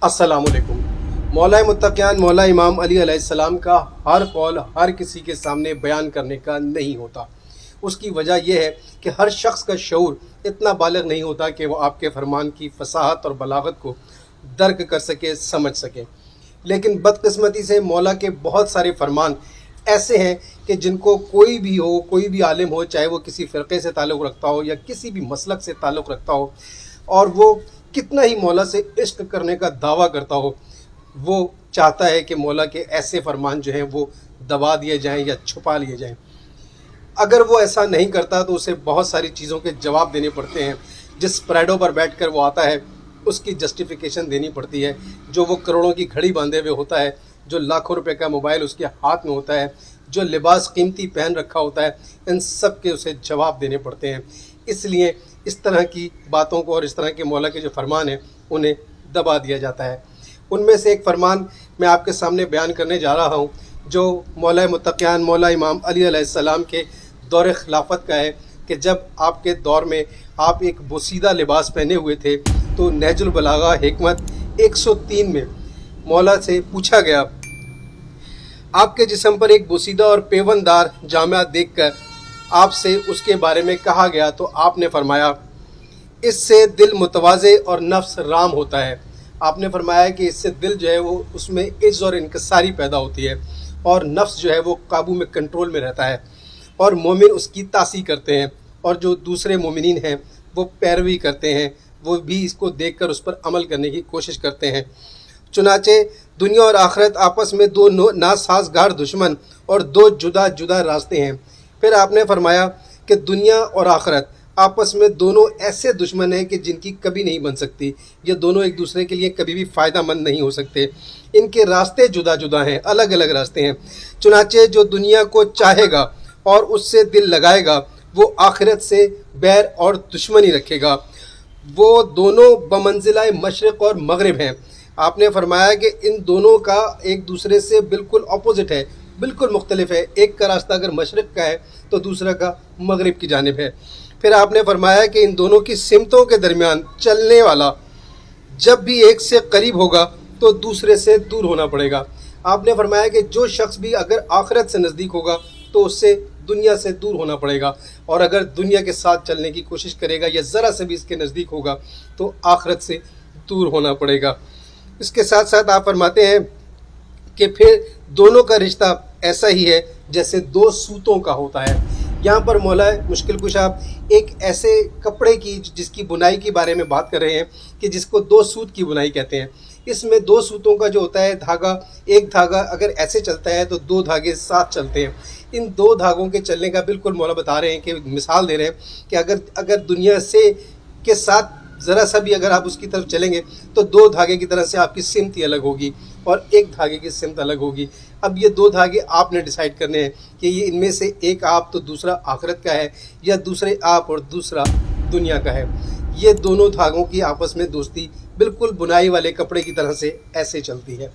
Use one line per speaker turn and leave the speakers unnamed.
अस्सलामुअलैकुम। मौला मुत्तक़ियान मौला इमाम अली अलैहिस्सलाम का हर कौल हर किसी के सामने बयान करने का नहीं होता। उसकी वजह यह है कि हर शख्स का शऊर इतना बालिग नहीं होता कि वो आपके फरमान की फसाहत और बलागत को दर्क कर सके, समझ सके। लेकिन बदकिस्मती से मौला के बहुत सारे फरमान ऐसे हैं कि जिनको कोई भी हो, कोई भी आलिम हो, चाहे वो किसी फ़िरक़े से ताल्लुक़ रखता हो या किसी भी मसलक से ताल्लुक़ रखता हो, और वो कितना ही मौला से इश्क करने का दावा करता हो, वो चाहता है कि मौला के ऐसे फरमान जो हैं वो दबा दिए जाएं या छुपा लिए जाएं। अगर वो ऐसा नहीं करता तो उसे बहुत सारी चीज़ों के जवाब देने पड़ते हैं। जिस परेडों पर बैठकर वो आता है उसकी जस्टिफिकेशन देनी पड़ती है। जो वो करोड़ों की घड़ी बांधे हुए होता है, जो लाखों रुपए का मोबाइल उसके हाथ में होता है, जो लिबास कीमती पहन रखा होता है, इन सब के उसे जवाब देने पड़ते हैं। इसलिए इस तरह की बातों को और इस तरह के मौला के जो फरमान हैं उन्हें दबा दिया जाता है। उनमें से एक फरमान मैं आपके सामने बयान करने जा रहा हूँ जो मौला मुत्तक़ियान मौला इमाम अली अलैहिस्सलाम के दौर खिलाफत का है कि जब आपके दौर में आप एक बोसीदा लिबास पहने हुए थे तो नहजुल बलागा हिकमत 103 में मौला से पूछा गया, आपके जिस्म पर एक बोसीदा और पेवनदार जामा देखकर आपसे उसके बारे में कहा गया तो आपने फरमाया, इससे दिल मुतवाज़े और नफ्स राम होता है। आपने फरमाया कि इससे दिल जो है वो उसमें इज़्ज़ और इनकसारी पैदा होती है और नफ्स जो है वो काबू में, कंट्रोल में रहता है और मोमिन उसकी तासी करते हैं और जो दूसरे मोमिनीन हैं वो पैरवी करते हैं, वो भी इसको देखकर उस पर अमल करने की कोशिश करते हैं। चुनाचे दुनिया और आखिरत आपस में दो नासाजगार दुश्मन और दो जुदा जुदा रास्ते हैं। फिर आपने फरमाया कि दुनिया और आखिरत आपस में दोनों ऐसे दुश्मन हैं कि जिनकी कभी नहीं बन सकती। ये दोनों एक दूसरे के लिए कभी भी फ़ायदा मंद नहीं हो सकते। इनके रास्ते जुदा जुदा हैं, अलग अलग रास्ते हैं। चुनाचे जो दुनिया को चाहेगा और उससे दिल लगाएगा वो आखिरत से बैर और दुश्मनी रखेगा। वो दोनों बमंजिला मशरिक़ और मगरिब हैं। आपने फरमाया कि इन दोनों का एक दूसरे से बिल्कुल अपोजिट है, बिल्कुल मुख्तलिफ है। एक का रास्ता अगर मशरिक़ का है तो दूसरा का मगरिब की जानिब है। फिर आपने फरमाया कि इन दोनों की सिमतों के दरमियान चलने वाला जब भी एक से करीब होगा तो दूसरे से दूर होना पड़ेगा। आपने फरमाया कि जो शख्स भी अगर आखिरत से नज़दीक होगा तो उससे दुनिया से दूर होना पड़ेगा, और अगर दुनिया के साथ चलने की कोशिश करेगा या ज़रा से भी इसके नज़दीक होगा तो आखिरत से दूर होना पड़ेगा। इसके साथ साथ आप फरमाते हैं कि फिर दोनों का रिश्ता ऐसा ही है जैसे दो सूतों का होता है। यहाँ पर मौला मुश्किल कुशा एक ऐसे कपड़े की जिसकी बुनाई के बारे में बात कर रहे हैं कि जिसको दो सूत की बुनाई कहते हैं। इसमें दो सूतों का जो होता है धागा, एक धागा अगर ऐसे चलता है तो दो धागे साथ चलते हैं। इन दो धागों के चलने का बिल्कुल मौला बता रहे हैं कि मिसाल दे रहे हैं कि अगर दुनिया से के साथ ज़रा सा भी अगर आप उसकी तरफ चलेंगे तो दो धागे की तरह से आपकी सिमत ही अलग होगी और एक धागे की सिमत अलग होगी। अब ये दो धागे आपने डिसाइड करने हैं कि ये इनमें से एक आप तो दूसरा आखिरत का है या दूसरे आप और दूसरा दुनिया का है। ये दोनों धागों की आपस में दोस्ती बिल्कुल बुनाई वाले कपड़े की तरह से ऐसे चलती है।